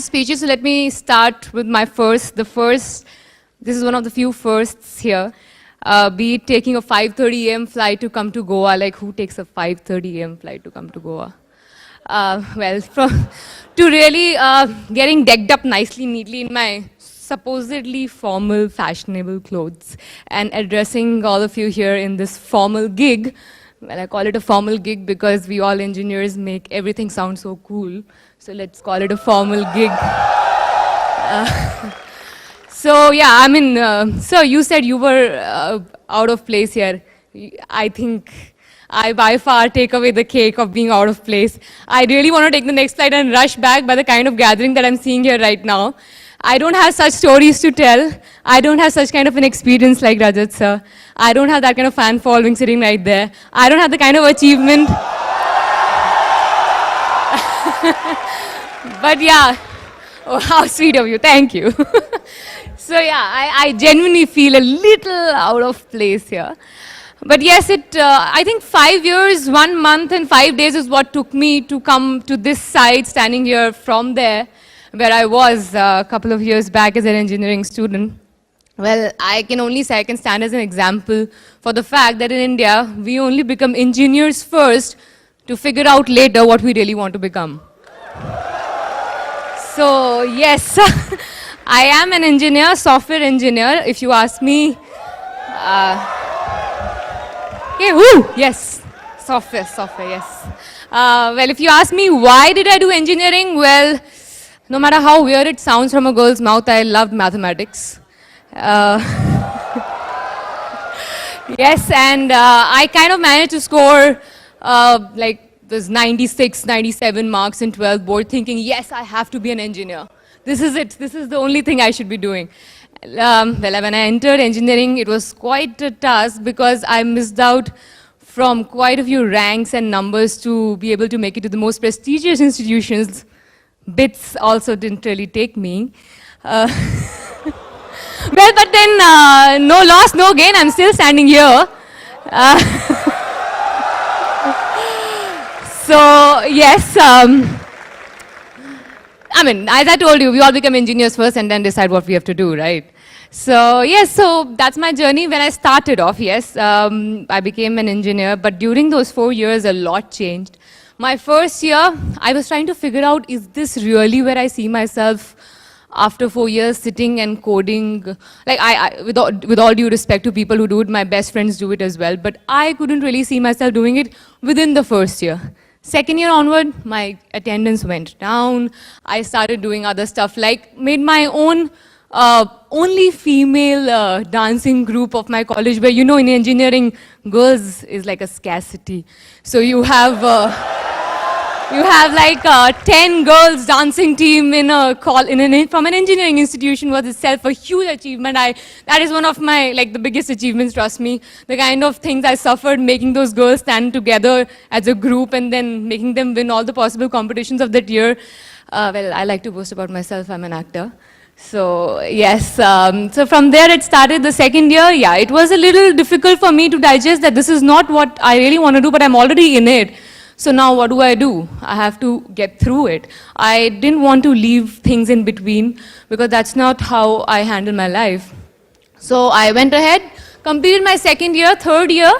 speeches, so let me start with my first. This is one of the few firsts here. Be it taking a 5:30 a.m. flight to come to Goa. Like, who takes a 5:30 a.m. flight to come to Goa? To really getting decked up nicely, neatly in my supposedly formal, fashionable clothes and addressing all of you here in this formal gig. Well, I call it a formal gig because we all engineers make everything sound so cool. So let's call it a formal gig. So yeah, I mean, sir, you said you were out of place here. I think I by far take away the cake of being out of place. I really want to take the next flight and rush back by the kind of gathering that I'm seeing here right now. I don't have such stories to tell. I don't have such kind of an experience like Rajat sir. I don't have that kind of fan following sitting right there. I don't have the kind of achievement. But yeah, oh, how sweet of you, thank you. So yeah, I genuinely feel a little out of place here. But yes, I think 5 years, 1 month and 5 days is what took me to come to this side, standing here from there, where I was a couple of years back as an engineering student. Well, I can only say I can stand as an example for the fact that in India, we only become engineers first to figure out later what we really want to become. So yes, I am an engineer, software engineer, if you ask me. Yes, software, yes. Well, if you ask me why did I do engineering, well, no matter how weird it sounds from a girl's mouth, I loved mathematics. Yes, and I kind of managed to score like those 96, 97 marks in 12th board, thinking, yes, I have to be an engineer. This is it. This is the only thing I should be doing. Well, when I entered engineering, it was quite a task because I missed out from quite a few ranks and numbers to be able to make it to the most prestigious institutions. Bits also didn't really take me. Well, but then no loss, no gain. I'm still standing here. So yes, I mean, as I told you, we all become engineers first and then decide what we have to do, right? So yes, so that's my journey. When I started off, yes, I became an engineer, but during those 4 years, a lot changed. My first year, I was trying to figure out, is this really where I see myself after 4 years sitting and coding? Like, with all due respect to people who do it, my best friends do it as well, but I couldn't really see myself doing it within the first year. Second year onward, my attendance went down. I started doing other stuff, like made my own only female dancing group of my college, where, you know, in engineering, girls is like a scarcity. So you have like 10 girls dancing team from an engineering institution was itself a huge achievement. That is one of my, like, the biggest achievements, trust me. The kind of things I suffered making those girls stand together as a group and then making them win all the possible competitions of that year. Well, I like to boast about myself, I'm an actor. So yes, so from there it started. The second year, yeah, it was a little difficult for me to digest that this is not what I really want to do, but I'm already in it. So now what do? I have to get through it. I didn't want to leave things in between because that's not how I handle my life. So I went ahead, completed my second year. Third year,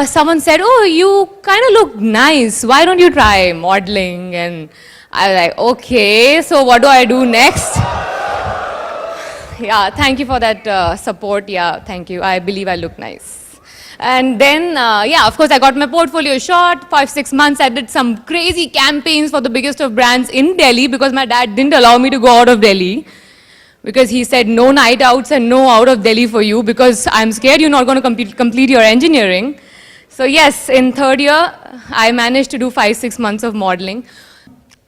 someone said, oh, you kind of look nice. Why don't you try modeling? And I was like, okay, so what do I do next? Yeah, thank you for that support. Yeah, thank you. I believe I look nice. And then, yeah, of course, I got my portfolio shot. 5-6 months, I did some crazy campaigns for the biggest of brands in Delhi because my dad didn't allow me to go out of Delhi. Because he said, no night outs and no out of Delhi for you because I'm scared you're not going to complete your engineering. So yes, in third year, I managed to do 5-6 months of modeling.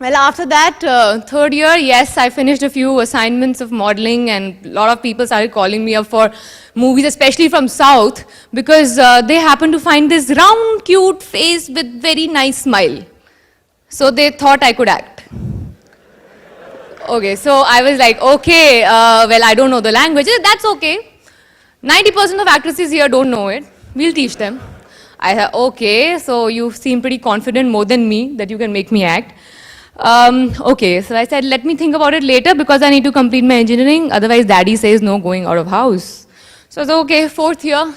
Well, after that, third year, yes, I finished a few assignments of modeling and a lot of people started calling me up for movies, especially from South, because they happened to find this round, cute face with very nice smile. So they thought I could act. Okay, so I was like, okay, well, I don't know the language. That's okay. 90% of actresses here don't know it. We'll teach them. I said, okay, so you seem pretty confident more than me that you can make me act. Okay, so I said, let me think about it later because I need to complete my engineering. Otherwise, daddy says no going out of house. So I said, okay, fourth year.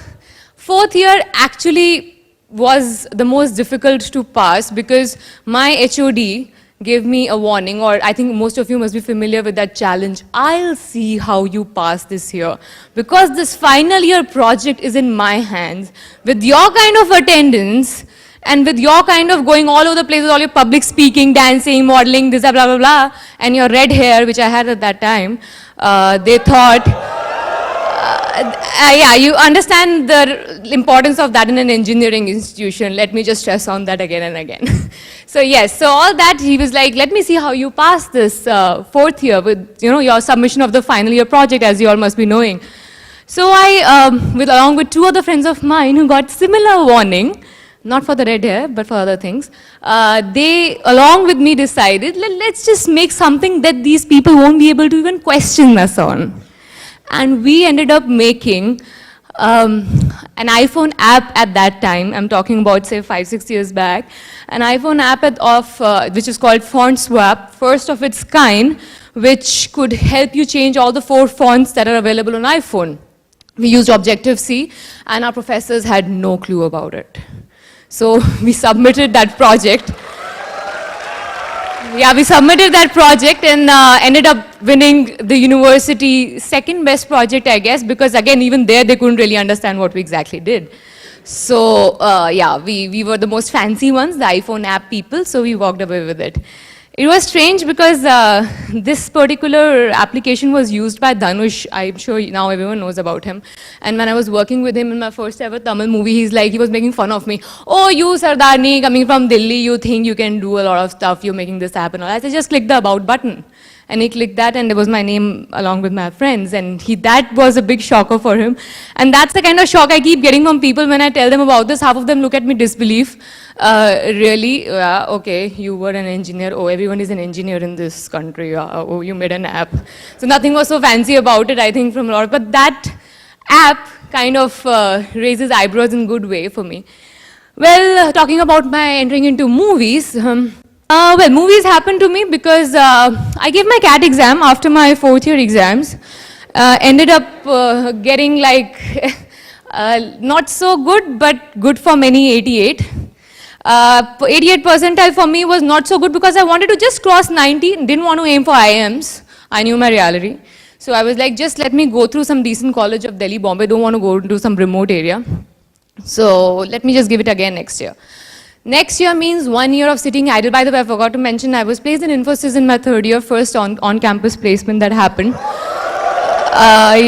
Fourth year actually was the most difficult to pass because my HOD gave me a warning, or I think most of you must be familiar with that challenge. I'll see how you pass this year because this final year project is in my hands. With your kind of attendance, and with your kind of going all over the place with all your public speaking, dancing, modeling, this, blah, blah, blah, and your red hair, which I had at that time, they thought, yeah, you understand the importance of that in an engineering institution. Let me just stress on that again and again. So yes, so all that, he was like, let me see how you pass this fourth year with, your submission of the final year project, as you all must be knowing. So I, along with two other friends of mine who got similar warning, not for the red hair, but for other things, they, along with me, decided, let's just make something that these people won't be able to even question us on. And we ended up making an iPhone app at that time. I'm talking about, say, 5-6 years back. An iPhone app which is called Font Swap, first of its kind, which could help you change all the 4 fonts that are available on iPhone. We used Objective-C, and our professors had no clue about it. So we submitted that project. Yeah, we submitted that project and ended up winning the university second best project, I guess, because again, even there, they couldn't really understand what we exactly did. So yeah, we were the most fancy ones, the iPhone app people, so we walked away with it. It was strange because this particular application was used by Dhanush. I'm sure now everyone knows about him. And when I was working with him in my first ever Tamil movie, he was making fun of me. Oh, you Sardarni coming from Delhi, you think you can do a lot of stuff, you're making this happen. I said, just click the about button. And he clicked that, and there was my name along with my friends. And that was a big shocker for him. And that's the kind of shock I keep getting from people when I tell them about this. Half of them look at me disbelief. Really? Okay, you were an engineer. Oh, everyone is an engineer in this country. Oh, you made an app. So nothing was so fancy about it, I think, from a lot. But that app kind of raises eyebrows in a good way for me. Well, talking about my entering into movies, well, movies happened to me because I gave my CAT exam after my 4th year exams. Ended up getting like not so good, but good for many, 88. 88 percentile for me was not so good because I wanted to just cross 90, didn't want to aim for IIMs. I knew my reality. So I was like, just let me go through some decent college of Delhi, Bombay, don't want to go to some remote area. So let me just give it again next year. Next year means 1 year of sitting idle. By the way, I forgot to mention, I was placed in Infosys in my 3rd year, first on-campus placement that happened.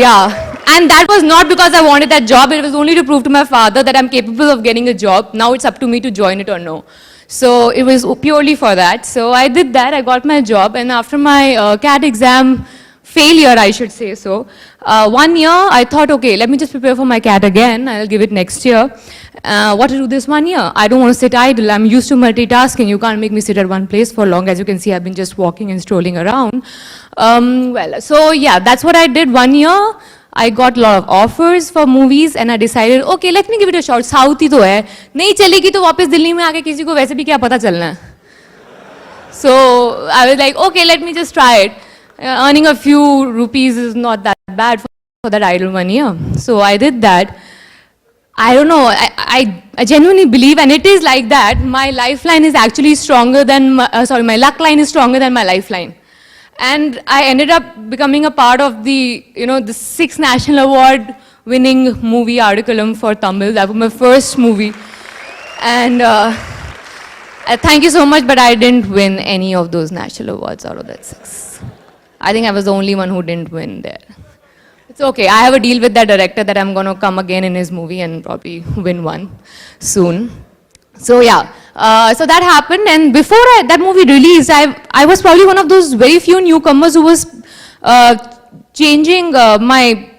Yeah. And that was not because I wanted that job, it was only to prove to my father that I'm capable of getting a job. Now it's up to me to join it or no. So it was purely for that. So I did that, I got my job, and after my CAT exam failure, I should say so, 1 year I thought, okay, let me just prepare for my CAT again, I'll give it next year. What to do this 1 year? I don't want to sit idle, I'm used to multitasking, you can't make me sit at one place for long. As you can see, I've been just walking and strolling around. Well, so yeah, that's what I did 1 year. I got a lot of offers for movies and I decided, okay, let me give it a shot. South ही तो है, नहीं चलेगी तो वापस दिल्ली में आके किसी को वैसे भी क्या पता चलना है. So I was like, okay, let me just try it. Earning a few rupees is not that bad for that idle 1 year. So I did that. I don't know, I genuinely believe, and it is like that, my lifeline is actually stronger than, my luck line is stronger than my lifeline. And I ended up becoming a part of the, the 6th National Award winning movie Articulum for Tamil. That was my first movie. And thank you so much, but I didn't win any of those national awards out of that 6. I think I was the only one who didn't win there. It's okay, I have a deal with that director that I'm going to come again in his movie and probably win one soon. So yeah, so that happened, and before that movie released, I was probably one of those very few newcomers who was changing my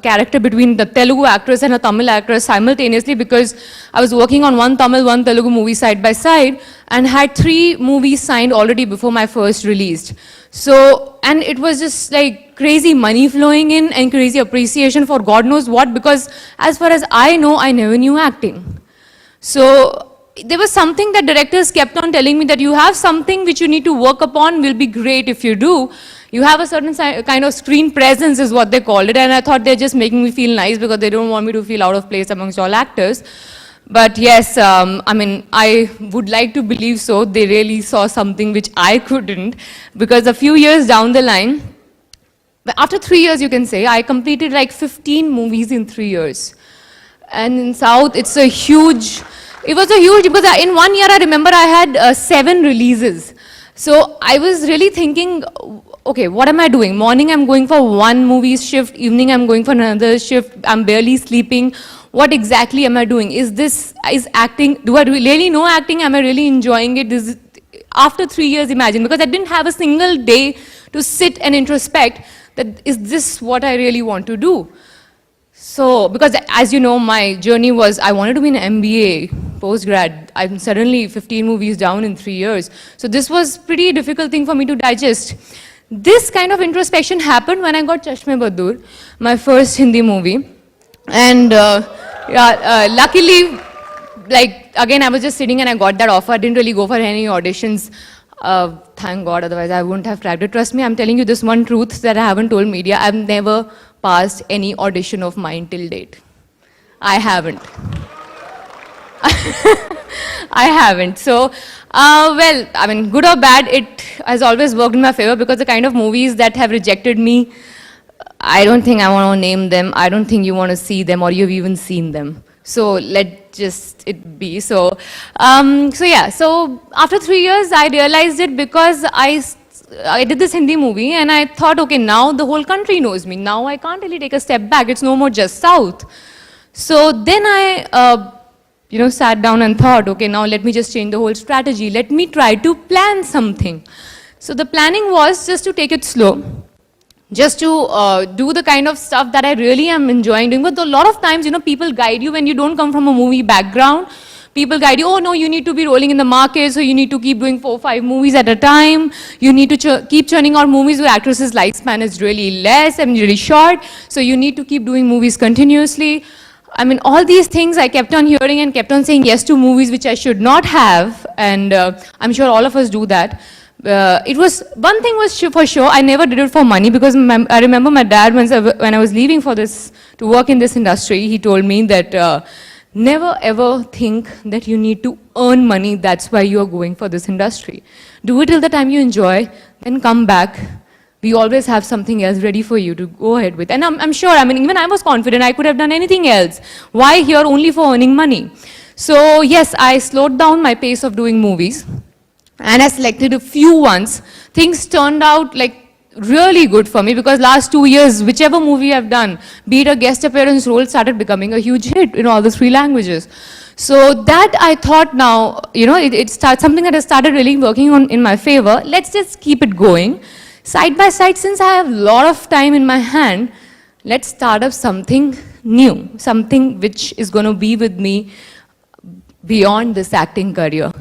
character between the Telugu actress and a Tamil actress simultaneously, because I was working on one Tamil, one Telugu movie side by side and had 3 movies signed already before my first released. So, and it was just like crazy money flowing in and crazy appreciation for God knows what, because as far as I know, I never knew acting. So there was something that directors kept on telling me that you have something which you need to work upon, will be great if you do. You have a certain kind of screen presence is what they called it, and I thought they're just making me feel nice because they don't want me to feel out of place amongst all actors. But yes, I mean, I would like to believe so. They really saw something which I couldn't, because a few years down the line, after 3 years you can say, I completed like 15 movies in 3 years. And in South, it's a huge, it was a huge, because in 1 year I remember I had 7 releases. So I was really thinking, okay, what am I doing? Morning I'm going for one movie shift, evening I'm going for another shift, I'm barely sleeping. What exactly am I doing? Is acting, do I really know acting? Am I really enjoying it? After 3 years, imagine, because I didn't have a single day to sit and introspect that, is this what I really want to do? So, because as you know, my journey was, I wanted to be an MBA, postgrad. I'm suddenly 15 movies down in 3 years. So this was pretty difficult thing for me to digest. This kind of introspection happened when I got Chashme Badur, my first Hindi movie. And luckily, like, again, I was just sitting and I got that offer. I didn't really go for any auditions. Thank God, otherwise I wouldn't have cracked it. Trust me, I'm telling you this one truth that I haven't told media. I've never passed any audition of mine till date. I haven't. I haven't. So, well, I mean, good or bad, it has always worked in my favor, because the kind of movies that have rejected me, I don't think I want to name them. I don't think you want to see them, or you've even seen them. So let just it be. So, yeah. So after 3 years, I realized it, because I did this Hindi movie, and I thought, okay, now the whole country knows me. Now I can't really take a step back. It's no more just South. So then I, sat down and thought, okay, now let me just change the whole strategy. Let me try to plan something. So the planning was just to take it slow. Just to do the kind of stuff that I really am enjoying doing. But a lot of times, people guide you when you don't come from a movie background. People guide you, oh no, you need to be rolling in the market, so you need to keep doing 4 or 5 movies at a time. You need to keep churning out movies where actresses' lifespan is really less and really short. So you need to keep doing movies continuously. I mean, all these things I kept on hearing and kept on saying yes to movies which I should not have. And I'm sure all of us do that. It was, one thing was for sure, I never did it for money, because I remember my dad, when I was leaving for this, to work in this industry, he told me that never ever think that you need to earn money, that's why you are going for this industry. Do it till the time you enjoy, then come back. We always have something else ready for you to go ahead with. And I'm sure, I mean, even I was confident I could have done anything else. Why here only for earning money? So yes, I slowed down my pace of doing movies. And I selected a few ones. Things turned out like really good for me, because last 2 years, whichever movie I've done, be it a guest appearance role, started becoming a huge hit in all the 3 languages. So that I thought now, it's something that has started really working on in my favor. Let's just keep it going. Side by side, since I have a lot of time in my hand, let's start up something new, something which is going to be with me beyond this acting career.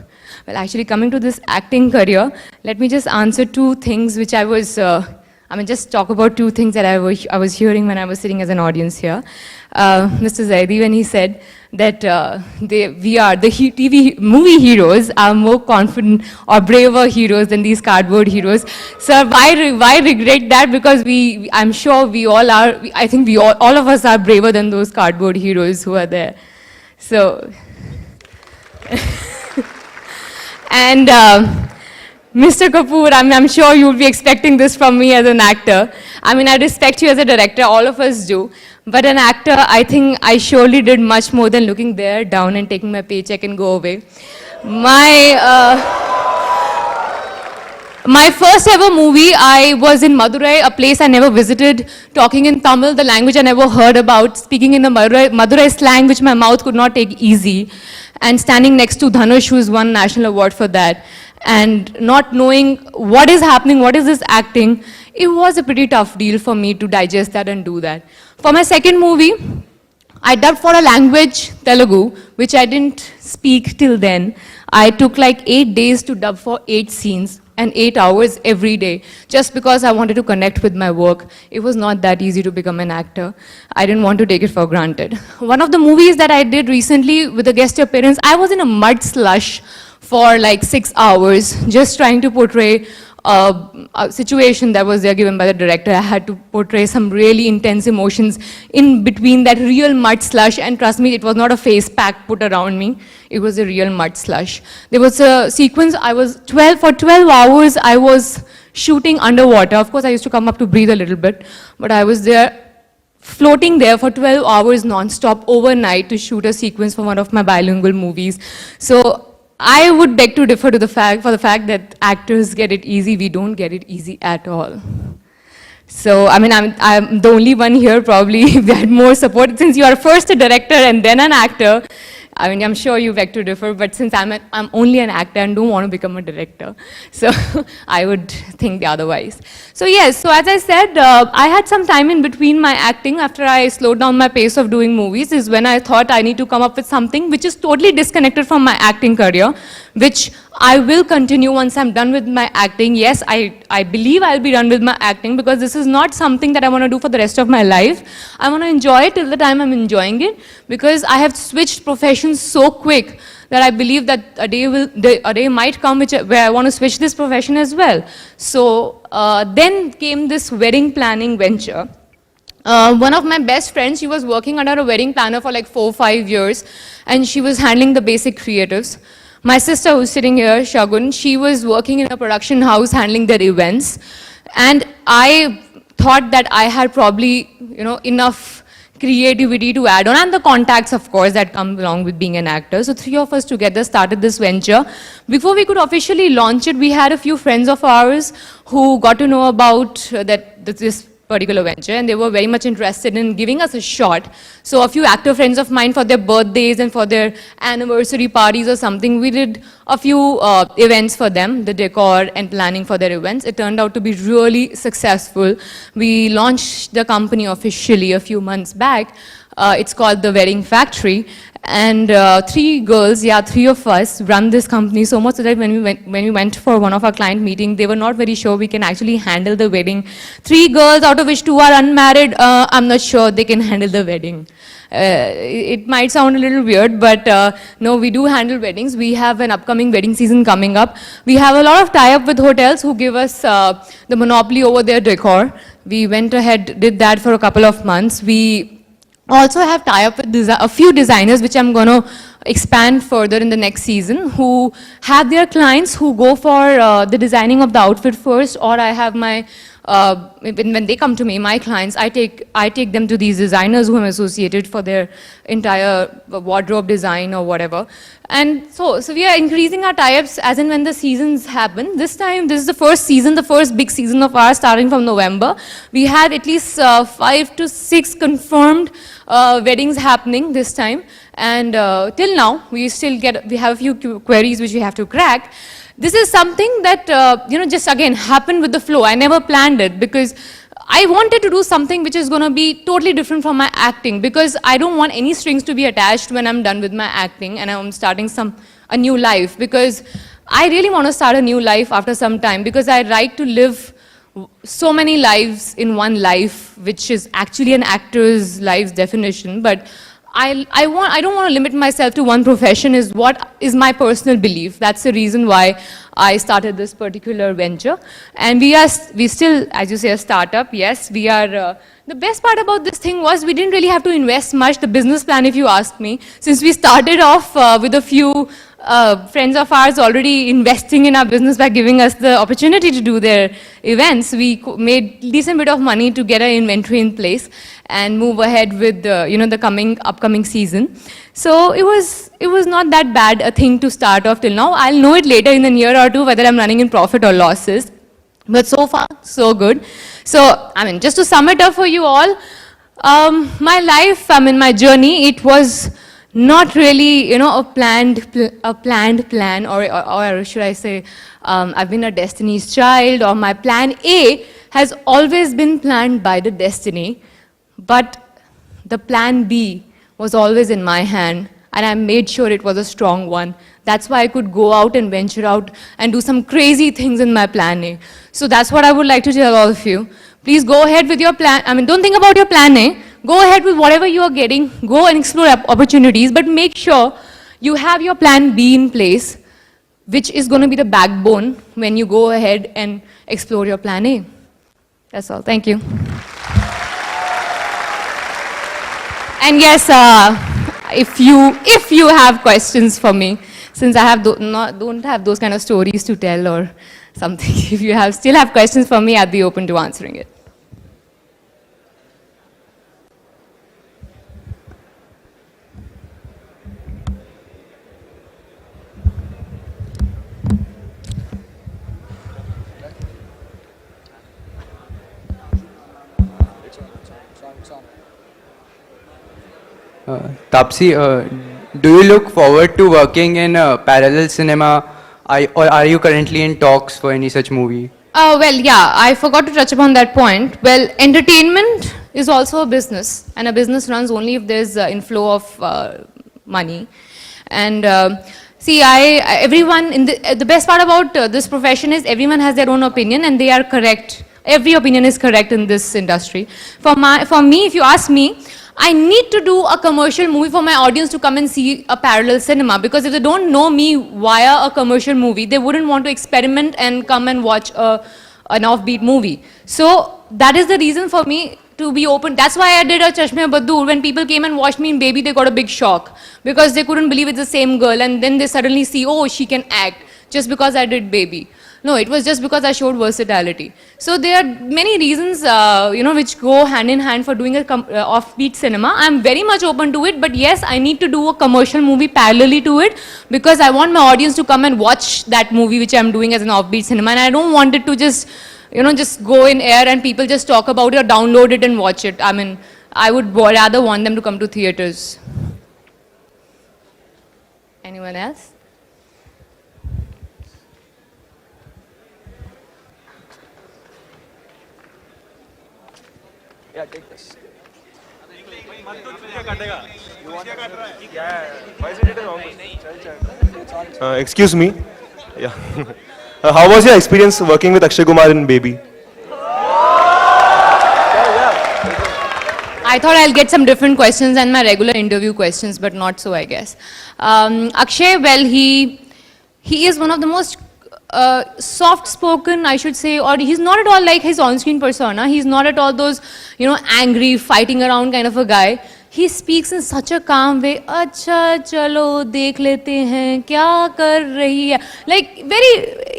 Well, actually, coming to this acting career, let me just answer 2 things which I was, just talk about 2 things that I was hearing when I was sitting as an audience here. Mr. Zaidi, when he said that the TV movie heroes are more confident or braver heroes than these cardboard heroes. Sir, why regret that? Because I'm sure we all are, I think all of us are braver than those cardboard heroes who are there. So... And Mr. Kapoor, I'm sure you'll be expecting this from me as an actor. I mean, I respect you as a director, all of us do. But an actor, I think I surely did much more than looking there, down and taking my paycheck and go away. My first ever movie, I was in Madurai, a place I never visited, talking in Tamil, the language I never heard about, speaking in the Madurai slang, which my mouth could not take easy, and standing next to Dhanush, who's won national award for that, and not knowing what is happening, what is this acting. It was a pretty tough deal for me to digest that and do that. For my second movie, I dubbed for a language, Telugu, which I didn't speak till then. I took like 8 days to dub for 8 scenes. and 8 hours every day just because I wanted to connect with my work. It was not that easy to become an actor. I didn't want to take it for granted. One of the movies that I did recently with a guest appearance, I was in a mud slush for like 6 hours just trying to portray a situation that was there given by the director. I had to portray some really intense emotions in between that real mud slush, and trust me, it was not a face pack put around me. It was a real mud slush. There was a sequence, for 12 hours, I was shooting underwater. Of course, I used to come up to breathe a little bit, but I was there floating there for 12 hours non-stop overnight to shoot a sequence for one of my bilingual movies. So I would beg to differ to the fact that actors get it easy. We don't get it easy at all. So, I mean, I'm the only one here probably if we had more support. Since you are first a director and then an actor, I mean, I'm sure you beg to differ, but since I'm only an actor and don't want to become a director, so I would think otherwise. So yes, so as I said, I had some time in between my acting after I slowed down my pace of doing movies is when I thought I need to come up with something which is totally disconnected from my acting career, which I will continue once I'm done with my acting. Yes, I believe I'll be done with my acting because this is not something that I want to do for the rest of my life. I want to enjoy it till the time I'm enjoying it because I have switched professions so quick that I believe that a day might come where I want to switch this profession as well. So then came this wedding planning venture. One of my best friends, she was working under a wedding planner for like 4 or 5 years, and she was handling the basic creatives. My sister, who's sitting here, Shagun, she was working in a production house handling their events. And I thought that I had probably, enough creativity to add on, and the contacts, of course, that come along with being an actor. So 3 of us together started this venture. Before we could officially launch it, we had a few friends of ours who got to know about this particular venture, and they were very much interested in giving us a shot. So a few actor friends of mine, for their birthdays and for their anniversary parties or something, we did a few events for them, the decor and planning for their events. It turned out to be really successful. We launched the company officially a few months back. It's called The Wedding Factory. And 3 girls, 3 of us run this company so much so that when we went for one of our client meetings, they were not very sure we can actually handle the wedding. 3 girls, out of which 2 are unmarried, I'm not sure they can handle the wedding. It might sound a little weird, but no, we do handle weddings. We have an upcoming wedding season coming up. We have a lot of tie-up with hotels who give us the monopoly over their decor. We went ahead, did that for a couple of months. We also have tie-up with a few designers, which I'm going to expand further in the next season, who have their clients who go for the designing of the outfit first, or I have my, when they come to me, my clients, I take them to these designers who I'm associated for their entire wardrobe design or whatever. And so we are increasing our tie-ups as and when the seasons happen. This time, this is the first season, the first big season of ours starting from November. We had at least 5 to 6 confirmed weddings happening this time. And till now, we have a few queries which we have to crack. This is something that, just again happened with the flow. I never planned it because I wanted to do something which is going to be totally different from my acting, because I don't want any strings to be attached when I'm done with my acting and I'm starting a new life, because I really want to start a new life after some time, because I like to live so many lives in one life, which is actually an actor's life's definition. But I don't want to limit myself to one profession, is what is my personal belief. That's the reason why I started this particular venture. And we still, as you say, a startup. Yes, we are. The best part about this thing was we didn't really have to invest much. The business plan, if you ask me, since we started off with a few friends of ours already investing in our business by giving us the opportunity to do their events, we made decent bit of money to get our inventory in place and move ahead with the upcoming season. So it was not that bad a thing to start off till now. I'll know it later in a year or two whether I'm running in profit or losses. But so far, so good. So, just to sum it up for you all, my life, my journey, it was not really, a planned plan, or should I say, I've been a destiny's child, or my plan A has always been planned by the destiny, but the plan B was always in my hand. and I made sure it was a strong one. That's why I could go out and venture out and do some crazy things in my plan A. So that's what I would like to tell all of you. Please go ahead with your plan. I mean, don't think about your plan A. Go ahead with whatever you are getting. Go and explore opportunities, but make sure you have your plan B in place, which is going to be the backbone when you go ahead and explore your plan A. That's all. Thank you. And yes, if you have questions for me, since I have don't have those kind of stories to tell or something, if you still have questions for me, I'd be open to answering it. Tapsee, do you look forward to working in parallel cinema, or are you currently in talks for any such movie? Well, yeah, I forgot to touch upon that point. Well, entertainment is also a business, and a business runs only if there's inflow of money. And see, everyone, the best part about this profession is everyone has their own opinion, and they are correct. Every opinion is correct in this industry. For me, if you ask me, I need to do a commercial movie for my audience to come and see a parallel cinema, because if they don't know me via a commercial movie, they wouldn't want to experiment and come and watch an offbeat movie. So that is the reason for me to be open. That's why I did a Chashme Badur. When people came and watched me in Baby, they got a big shock because they couldn't believe it's the same girl, and then they suddenly see, oh, she can act just because I did Baby. No, it was just because I showed versatility. So there are many reasons, which go hand in hand for doing a offbeat cinema. I'm very much open to it, but yes, I need to do a commercial movie parallelly to it, because I want my audience to come and watch that movie which I'm doing as an offbeat cinema, and I don't want it to just go in air and people just talk about it or download it and watch it. I mean, I would rather want them to come to theaters. Anyone else? Yeah, take this. Excuse me. Yeah. How was your experience working with Akshay Kumar in Baby? I thought I'll get some different questions than my regular interview questions, but not so, I guess. Akshay, well, he is one of the most soft-spoken, I should say, or he's not at all like his on-screen persona. He's not at all those, angry, fighting around kind of a guy. He speaks in such a calm way. Acha, chalo, dekh lete hain, kya kar rahi hai. Like,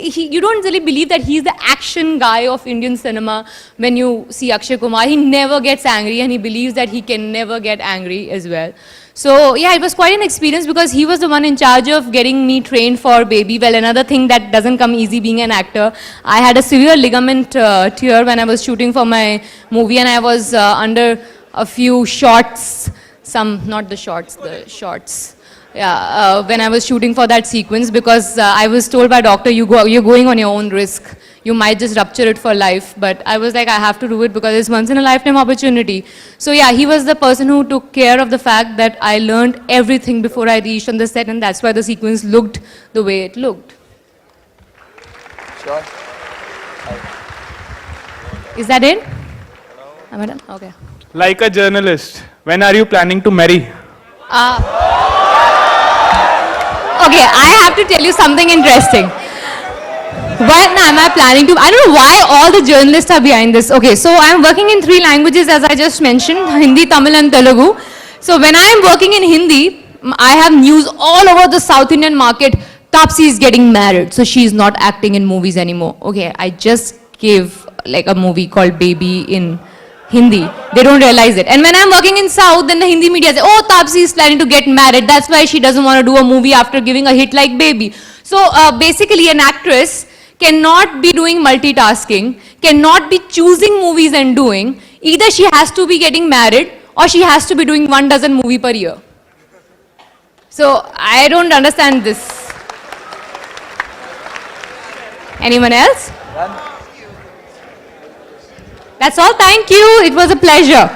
you don't really believe that he's the action guy of Indian cinema when you see Akshay Kumar. He never gets angry, and he believes that he can never get angry as well. So yeah, it was quite an experience, because he was the one in charge of getting me trained for Baby. Well, another thing that doesn't come easy being an actor. I had a severe ligament tear when I was shooting for my movie, and I was under a few shots, not the shorts, the shorts. Yeah, when I was shooting for that sequence, because I was told by doctor, you're going on your own risk. You might just rupture it for life. But I was like, I have to do it because it's once in a lifetime opportunity. So yeah, he was the person who took care of the fact that I learned everything before I reached on the set, and that's why the sequence looked the way it looked. Sure. Is that it? Am I done? Okay. Like a journalist, when are you planning to marry? Okay, I have to tell you something interesting. When am I planning to? I don't know why all the journalists are behind this. Okay, so I'm working in 3 languages, as I just mentioned, Hindi, Tamil and Telugu. So when I'm working in Hindi, I have news all over the South Indian market. Tapsee is getting married, so she's not acting in movies anymore. Okay, I just gave like a movie called Baby in Hindi. They don't realize it. And when I'm working in South, then the Hindi media say, oh, Tapsee is planning to get married. That's why she doesn't want to do a movie after giving a hit like Baby. So basically an actress cannot be doing multitasking, cannot be choosing movies and doing. Either she has to be getting married or she has to be doing 12 movies per year. So I don't understand this. Anyone else? That's all. Thank you. It was a pleasure.